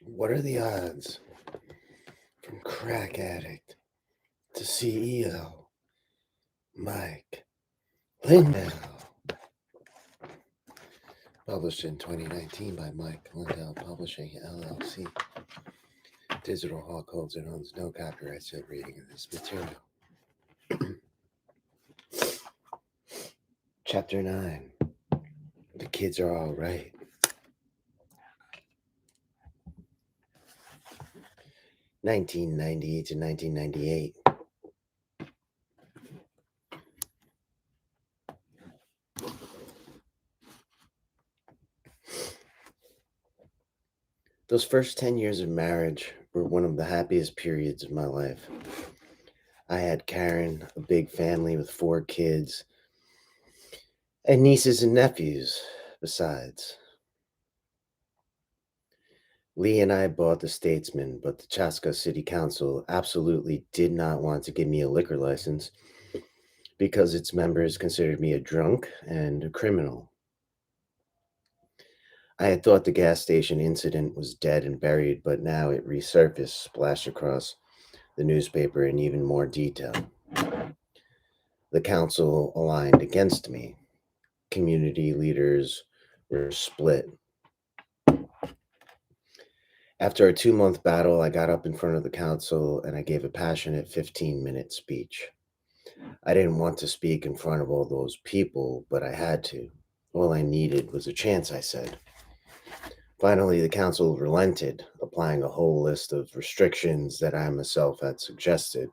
What are the odds from crack addict to CEO Mike Lindell? Published in 2019 by Mike Lindell Publishing LLC. Digital Hawk holds and owns no copyrights to the reading of this material. Chapter 9. The kids are all right. 1990 to 1998. Those first 10 years of marriage were one of the happiest periods of my life. I had Karen, a big family with 4 kids, and nieces and nephews besides. Lee and I bought the Statesman, but the Chaska City Council absolutely did not want to give me a liquor license because its members considered me a drunk and a criminal. I had thought the gas station incident was dead and buried, but now it resurfaced, splashed across the newspaper in even more detail. The council aligned against me. Community leaders were split. After a 2-month battle, I got up in front of the council and I gave a passionate 15-minute speech. I didn't want to speak in front of all those people, but I had to. All I needed was a chance, I said. Finally, the council relented, applying a whole list of restrictions that I myself had suggested.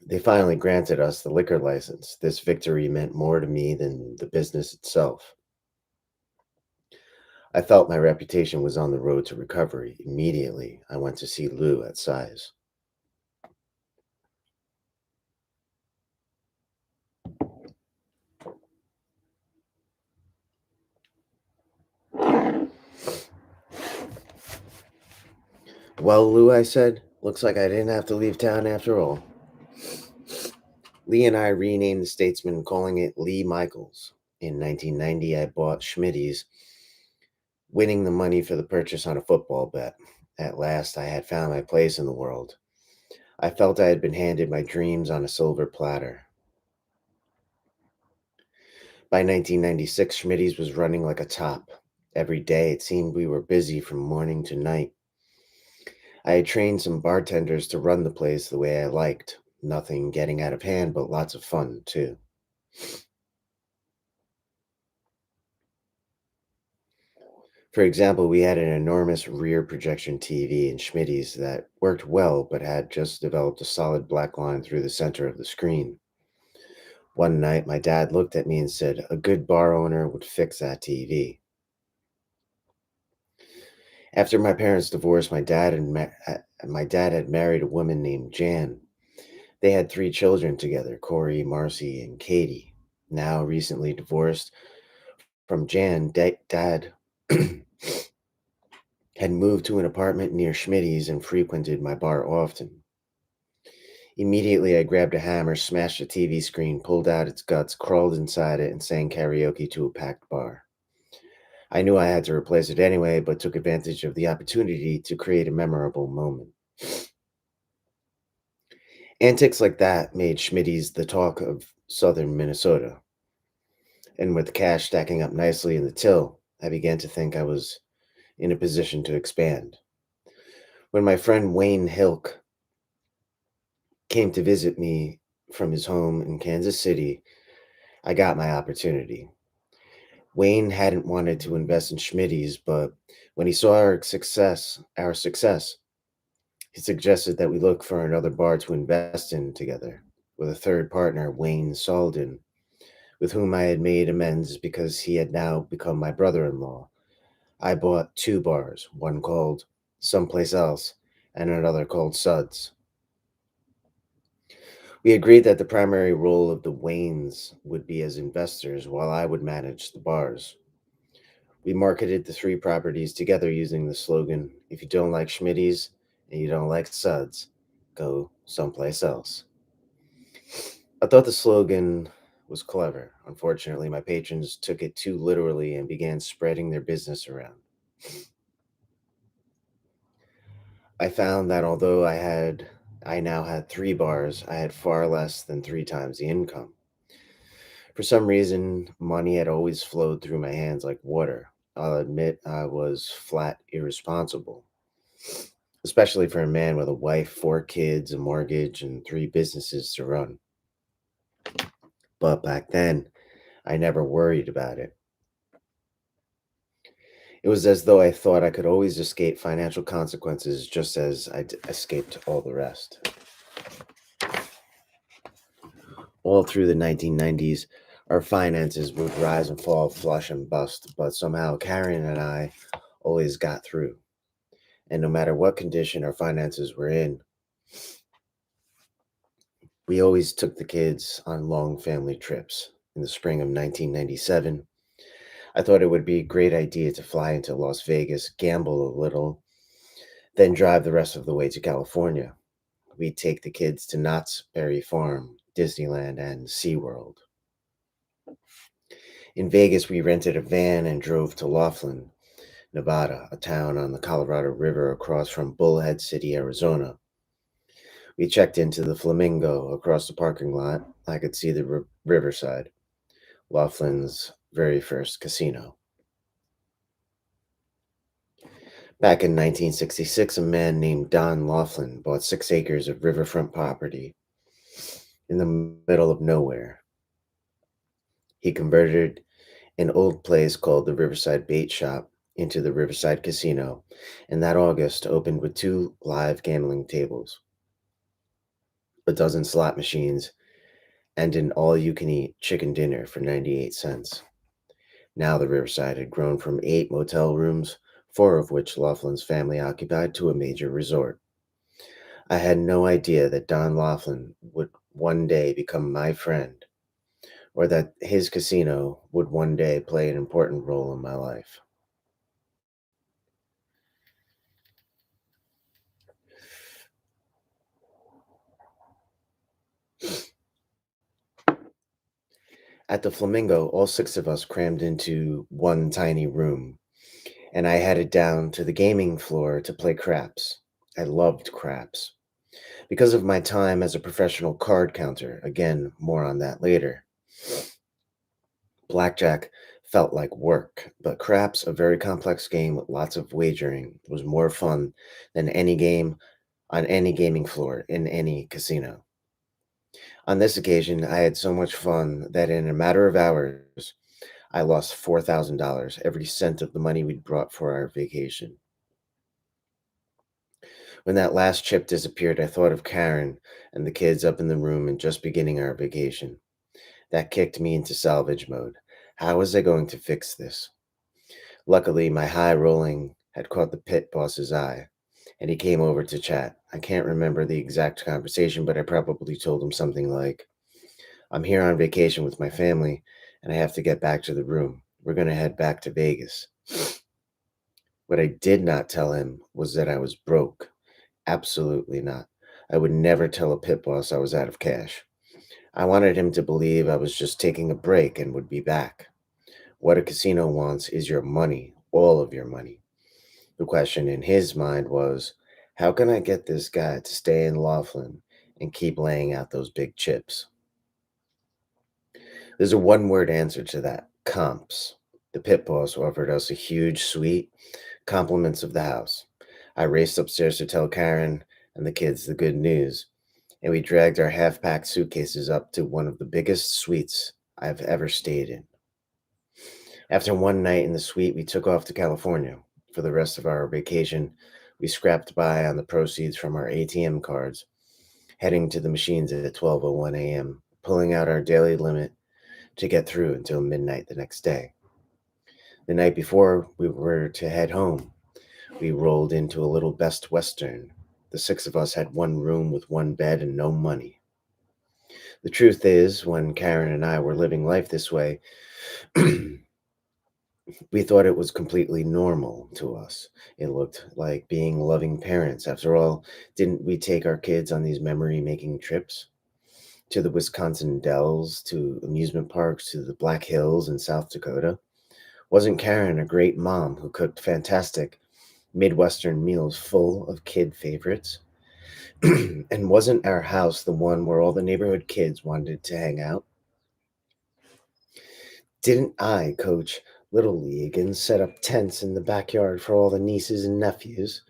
They finally granted us the liquor license. This victory meant more to me than the business itself. I felt my reputation was on the road to recovery. Immediately, I went to see Lou at Size. Well, Lou, I said, looks like I didn't have to leave town after all. Lee and I renamed the Statesman, calling it Lee Michaels. In 1990, I bought Schmitty's, winning the money for the purchase on a football bet. At last, I had found my place in the world. I felt I had been handed my dreams on a silver platter. By 1996, Schmitty's was running like a top. Every day, it seemed we were busy from morning to night. I had trained some bartenders to run the place the way I liked. Nothing getting out of hand, but lots of fun, too. For example, we had an enormous rear projection TV in Schmitty's that worked well but had just developed a solid black line through the center of the screen. One night, my dad looked at me and said, "A good bar owner would fix that TV." After my parents divorced, my dad had married a woman named Jan. They had 3 children together: Corey, Marcy, and Katie. Now recently divorced from Jan, Dad had moved to an apartment near Schmitty's and frequented my bar often. Immediately, I grabbed a hammer, smashed the TV screen, pulled out its guts, crawled inside it, and sang karaoke to a packed bar. I knew I had to replace it anyway, but took advantage of the opportunity to create a memorable moment. Antics like that made Schmitty's the talk of southern Minnesota. And with cash stacking up nicely in the till, I began to think I was in a position to expand. When my friend Wayne Hilk came to visit me from his home in Kansas City, I got my opportunity. Wayne hadn't wanted to invest in Schmitty's, but when he saw our success, he suggested that we look for another bar to invest in together with a third partner, Wayne Salden, with whom I had made amends because he had now become my brother-in-law. I bought 2 bars, one called Someplace Else and another called Suds. We agreed that the primary role of the Waynes would be as investors while I would manage the bars. We marketed the 3 properties together using the slogan, "If you don't like Schmitty's and you don't like Suds, go someplace else." I thought the slogan was clever. Unfortunately, my patrons took it too literally and began spreading their business around. I found that although I now had 3 bars, I had far less than 3 times the income. For some reason, money had always flowed through my hands like water. I'll admit I was flat irresponsible, especially for a man with a wife, 4 kids, a mortgage, and 3 businesses to run. But back then, I never worried about it. It was as though I thought I could always escape financial consequences just as I escaped all the rest. All through the 1990s, our finances would rise and fall, flush and bust, but somehow Karen and I always got through. And no matter what condition our finances were in, we always took the kids on long family trips. In the spring of 1997, I thought it would be a great idea to fly into Las Vegas, gamble a little, then drive the rest of the way to California. We'd take the kids to Knott's Berry Farm, Disneyland, and SeaWorld. In Vegas, we rented a van and drove to Laughlin, Nevada, a town on the Colorado River across from Bullhead City, Arizona. We checked into the Flamingo across the parking lot. I could see the riverside, Laughlin's very first casino. Back in 1966, a man named Don Laughlin bought 6 acres of riverfront property in the middle of nowhere. He converted an old place called the Riverside Bait Shop into the Riverside Casino, and that August opened with 2 live gambling tables, a dozen slot machines, and an all-you-can-eat chicken dinner for 98 cents. Now the Riverside had grown from 8 motel rooms, 4 of which Laughlin's family occupied, to a major resort. I had no idea that Don Laughlin would one day become my friend, or that his casino would one day play an important role in my life. At the Flamingo, all 6 of us crammed into one tiny room, and I headed down to the gaming floor to play craps. I loved craps. Because of my time as a professional card counter, again, more on that later, blackjack felt like work, but craps, a very complex game with lots of wagering, was more fun than any game on any gaming floor in any casino. On this occasion, I had so much fun that in a matter of hours, I lost $4,000, every cent of the money we'd brought for our vacation. When that last chip disappeared, I thought of Karen and the kids up in the room and just beginning our vacation. That kicked me into salvage mode. How was I going to fix this? Luckily, my high rolling had caught the pit boss's eye, and he came over to chat. I can't remember the exact conversation, but I probably told him something like, I'm here on vacation with my family, and I have to get back to the room. We're going to head back to Vegas. What I did not tell him was that I was broke. Absolutely not. I would never tell a pit boss I was out of cash. I wanted him to believe I was just taking a break and would be back. What a casino wants is your money, all of your money. The question in his mind was, how can I get this guy to stay in Laughlin and keep laying out those big chips? There's a one word answer to that: comps. The pit boss offered us a huge suite, compliments of the house. I raced upstairs to tell Karen and the kids the good news, and we dragged our half packed suitcases up to one of the biggest suites I've ever stayed in. After one night in the suite, we took off to California. For the rest of our vacation, we scrapped by on the proceeds from our ATM cards, heading to the machines at 12:01 a.m., pulling out our daily limit to get through until midnight the next day. The night before we were to head home, we rolled into a little Best Western. The 6 of us had one room with one bed and no money. The truth is, when Karen and I were living life this way, we thought it was completely normal to us. It looked like being loving parents. After all, didn't we take our kids on these memory making trips to the Wisconsin Dells, to amusement parks, to the Black Hills in South Dakota? Wasn't Karen a great mom who cooked fantastic Midwestern meals full of kid favorites. And wasn't our house the one where all the neighborhood kids wanted to hang out? Didn't I coach Little League and set up tents in the backyard for all the nieces and nephews?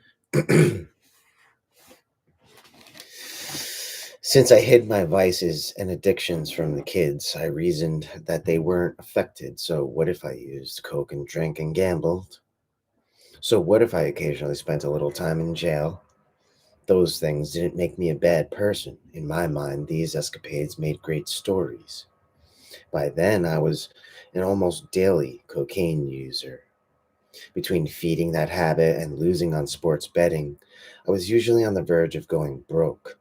Since I hid my vices and addictions from the kids, I reasoned that they weren't affected. So, what if I used coke and drank and gambled? So, what if I occasionally spent a little time in jail? Those things didn't make me a bad person. In my mind, these escapades made great stories. By then, I was an almost daily cocaine user. Between feeding that habit and losing on sports betting, I was usually on the verge of going broke.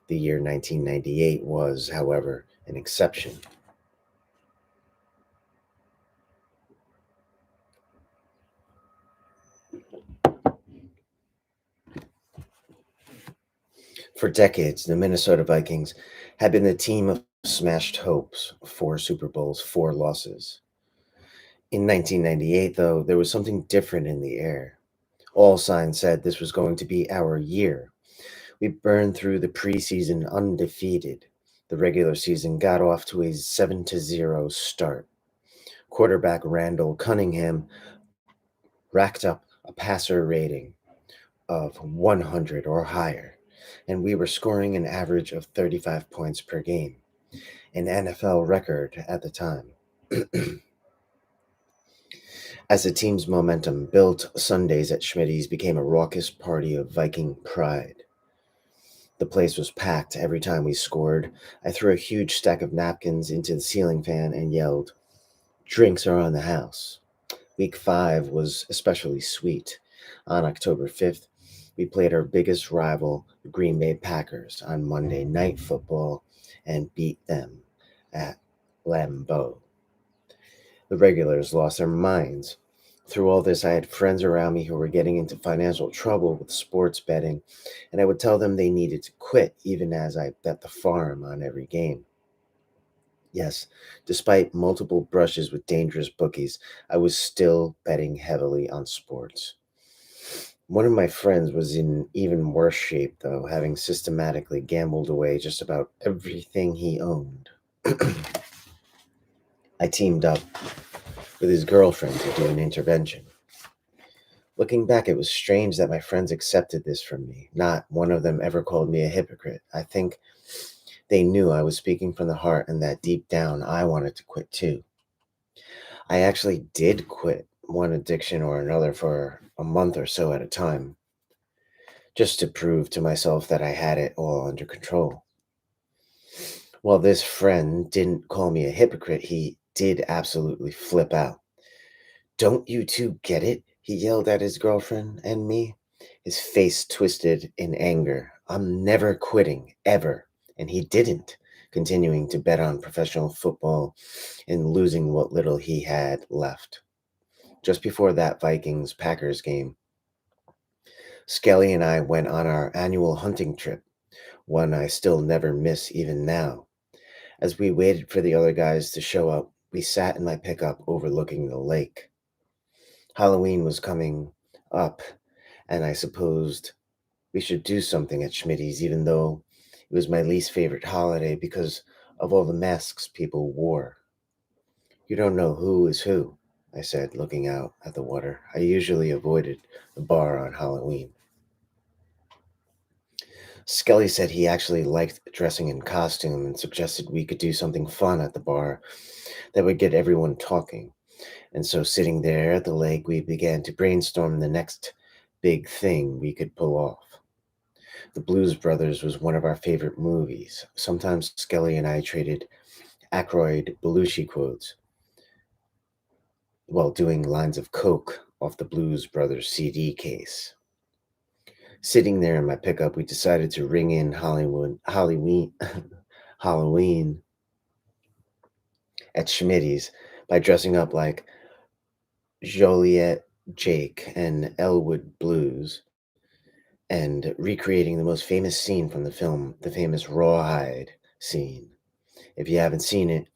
The year 1998 was, however, an exception. For decades, the Minnesota Vikings had been the team of smashed hopes, four Super Bowls, four losses. In 1998, though, there was something different in the air. All signs said this was going to be our year. We burned through the preseason undefeated. The regular season got off to a 7-0 start. Quarterback Randall Cunningham racked up a passer rating of 100 or higher, and we were scoring an average of 35 points per game, an NFL record at the time. As the team's momentum built, Sundays at Schmidt's became a raucous party of Viking pride. The place was packed every time we scored. I threw a huge stack of napkins into the ceiling fan and yelled, "Drinks are on the house." Week 5 was especially sweet. On October 5th, we played our biggest rival, the Green Bay Packers, on Monday Night Football and beat them at Lambeau. The regulars lost their minds. Through all this, I had friends around me who were getting into financial trouble with sports betting, and I would tell them they needed to quit even as I bet the farm on every game. Yes, despite multiple brushes with dangerous bookies, I was still betting heavily on sports. One of my friends was in even worse shape, though, having systematically gambled away just about everything he owned. I teamed up with his girlfriend to do an intervention. Looking back, it was strange that my friends accepted this from me. Not one of them ever called me a hypocrite. I think they knew I was speaking from the heart and that deep down I wanted to quit too. I actually did quit one addiction or another for a month or so at a time, just to prove to myself that I had it all under control. While this friend didn't call me a hypocrite, he did absolutely flip out. "Don't you two get it?" he yelled at his girlfriend and me. His face twisted in anger. "I'm never quitting, ever." And he didn't, continuing to bet on professional football and losing what little he had left. Just before that Vikings Packers game, Skelly and I went on our annual hunting trip, one I still never miss even now. As we waited for the other guys to show up, we sat in my pickup overlooking the lake. Halloween was coming up, and I supposed we should do something at Schmidt's, even though it was my least favorite holiday because of all the masks people wore. "You don't know who is who," I said, looking out at the water. I usually avoided the bar on Halloween. Skelly said he actually liked dressing in costume and suggested we could do something fun at the bar that would get everyone talking. And so, sitting there at the lake, we began to brainstorm the next big thing we could pull off. The Blues Brothers was one of our favorite movies. Sometimes Skelly and I traded Aykroyd Belushi quotes while doing lines of coke off the Blues Brothers CD case. Sitting there in my pickup, we decided to ring in Halloween at Schmidt's by dressing up like Joliet Jake and Elwood Blues and recreating the most famous scene from the film, the famous rawhide scene. If you haven't seen it,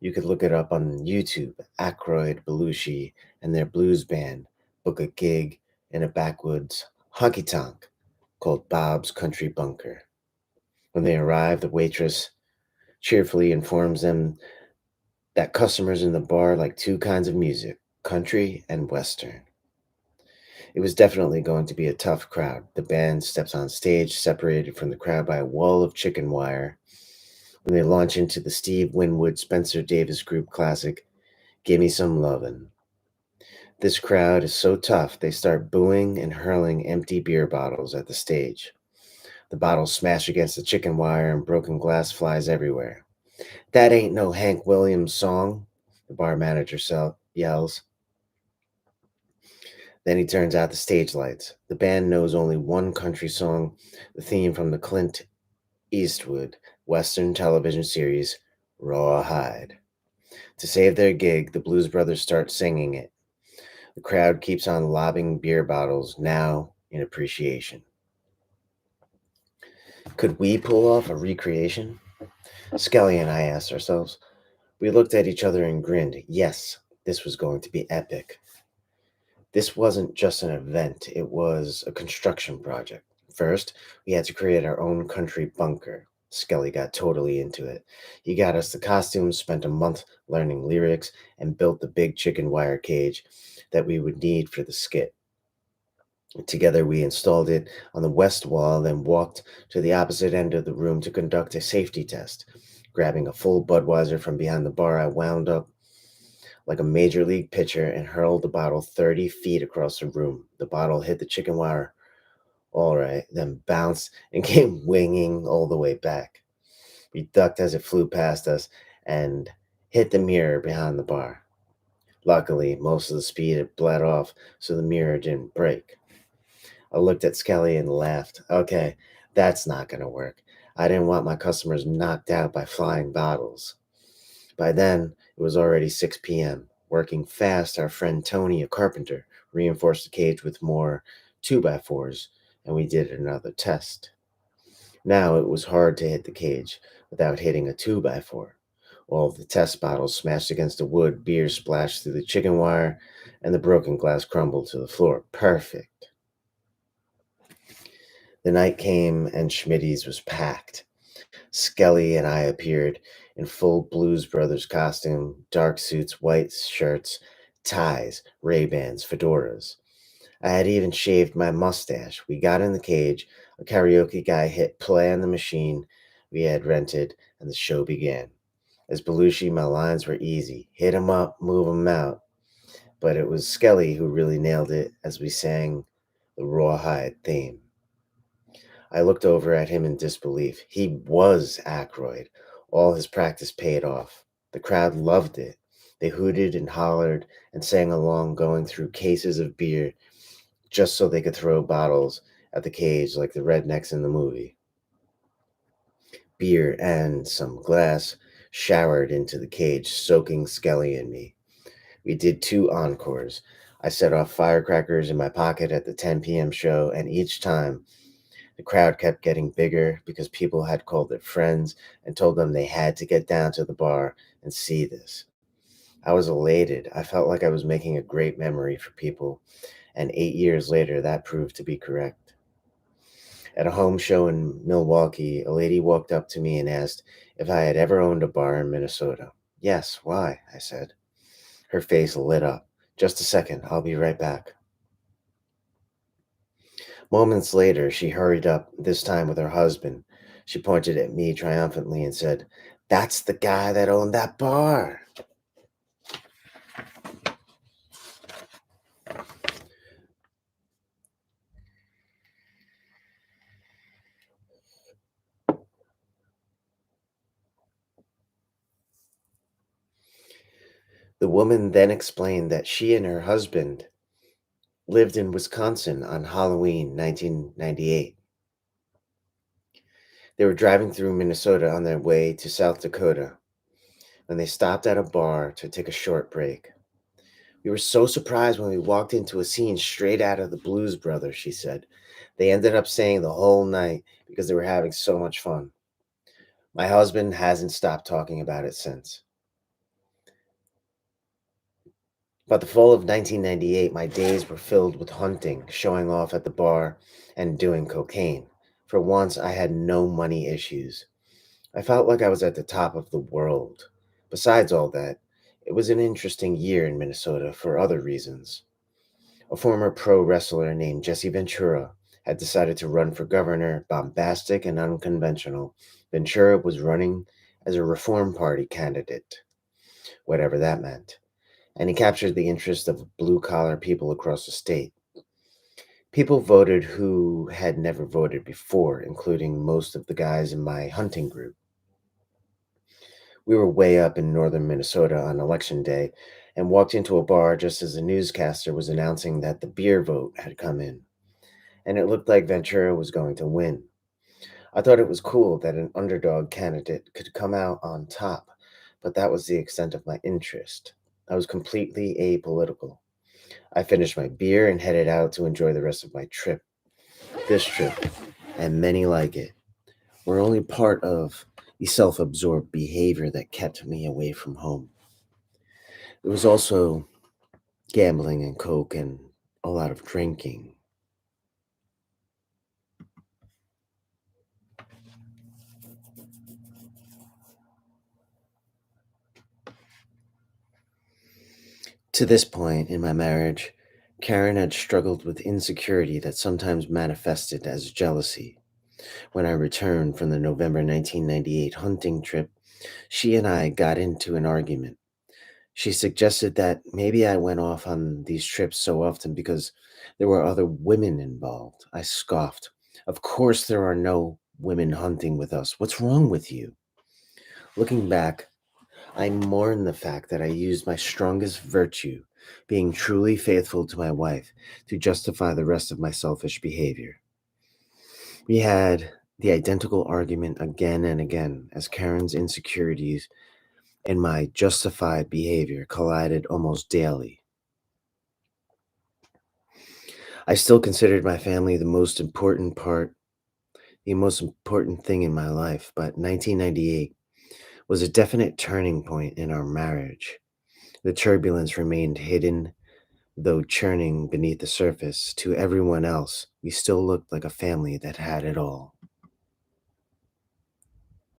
you could look it up on YouTube. Aykroyd, Belushi, and their blues band book a gig in a backwoods honky tonk called Bob's Country Bunker. When they arrive, the waitress cheerfully informs them that customers in the bar like two kinds of music, country and western. It was definitely going to be a tough crowd. The band steps on stage, separated from the crowd by a wall of chicken wire, when they launch into the Steve Winwood Spencer Davis Group classic, Gimme Some Lovin'. This crowd is so tough, they start booing and hurling empty beer bottles at the stage. The bottles smash against the chicken wire and broken glass flies everywhere. That ain't no Hank Williams song, the bar manager yells. Then he turns out the stage lights. The band knows only one country song, the theme from the Clint Eastwood Western television series, Rawhide. To save their gig, the Blues Brothers start singing it. The crowd keeps on lobbing beer bottles, now in appreciation. Could we pull off a recreation? Skelly and I asked ourselves. We looked at each other and grinned. Yes, this was going to be epic. This wasn't just an event, it was a construction project. First, we had to create our own country bunker. Skelly got totally into it. He got us the costumes, spent a month learning lyrics, and built the big chicken wire cage that we would need for the skit. Together, we installed it on the west wall, then walked to the opposite end of the room to conduct a safety test. Grabbing a full Budweiser from behind the bar, I wound up like a major league pitcher and hurled the bottle 30 feet across the room. The bottle hit the chicken wire, all right, then bounced and came winging all the way back. We ducked as it flew past us and hit the mirror behind the bar. Luckily, most of the speed had bled off, so the mirror didn't break. I looked at Skelly and laughed. Okay, that's not going to work. I didn't want my customers knocked out by flying bottles. By then, it was already 6 p.m. Working fast, our friend Tony, a carpenter, reinforced the cage with more 2x4s, and we did another test. Now it was hard to hit the cage without hitting a 2x4. All of the test bottles smashed against the wood, beer splashed through the chicken wire, and the broken glass crumbled to the floor. Perfect. The night came and Schmitty's was packed. Skelly and I appeared in full Blues Brothers costume, dark suits, white shirts, ties, Ray-Bans, fedoras. I had even shaved my mustache. We got in the cage, a karaoke guy hit play on the machine we had rented, and the show began. As Belushi, my lines were easy. Hit 'em up, move 'em out. But it was Skelly who really nailed it as we sang the Rawhide theme. I looked over at him in disbelief. He was Aykroyd. All his practice paid off. The crowd loved it. They hooted and hollered and sang along, going through cases of beer just so they could throw bottles at the cage like the rednecks in the movie. Beer and some glass showered into the cage, soaking Skelly and me. We did two encores. I set off firecrackers in my pocket at the 10 p.m. show, and each time the crowd kept getting bigger because people had called their friends and told them they had to get down to the bar and see this. I was elated. I felt like I was making a great memory for people, and 8 years later, that proved to be correct. At a home show in Milwaukee, a lady walked up to me and asked if I had ever owned a bar in Minnesota. Yes, why? I said. Her face lit up. Just a second, I'll be right back. Moments later, she hurried up, this time with her husband. She pointed at me triumphantly and said, "That's the guy that owned that bar." The woman then explained that she and her husband lived in Wisconsin on Halloween 1998. They were driving through Minnesota on their way to South Dakota when they stopped at a bar to take a short break. We were so surprised when we walked into a scene straight out of the Blues Brothers, she said. They ended up staying the whole night because they were having so much fun. My husband hasn't stopped talking about it since. By the fall of 1998, my days were filled with hunting, showing off at the bar, and doing cocaine. For once, I had no money issues. I felt like I was at the top of the world. Besides all that, it was an interesting year in Minnesota for other reasons. A former pro wrestler named Jesse Ventura had decided to run for governor, bombastic and unconventional. Ventura was running as a Reform Party candidate, whatever that meant, and he captured the interest of blue collar people across the state. People voted who had never voted before, including most of the guys in my hunting group. We were way up in northern Minnesota on election day and walked into a bar just as a newscaster was announcing that the beer vote had come in, and it looked like Ventura was going to win. I thought it was cool that an underdog candidate could come out on top, but that was the extent of my interest. I was completely apolitical. I finished my beer and headed out to enjoy the rest of my trip. This trip, and many like it, were only part of the self absorbed behavior that kept me away from home. There was also gambling and coke and a lot of drinking. To this point in my marriage, Karen had struggled with insecurity that sometimes manifested as jealousy. When I returned from the November 1998 hunting trip, she and I got into an argument. She suggested that maybe I went off on these trips so often because there were other women involved. I scoffed. Of course, there are no women hunting with us. What's wrong with you? Looking back, I mourn the fact that I used my strongest virtue, being truly faithful to my wife, to justify the rest of my selfish behavior. We had the identical argument again and again as Karen's insecurities and my justified behavior collided almost daily. I still considered my family the most important thing in my life, but 1998 was a definite turning point in our marriage. The turbulence remained hidden, though churning beneath the surface. To everyone else, we still looked like a family that had it all.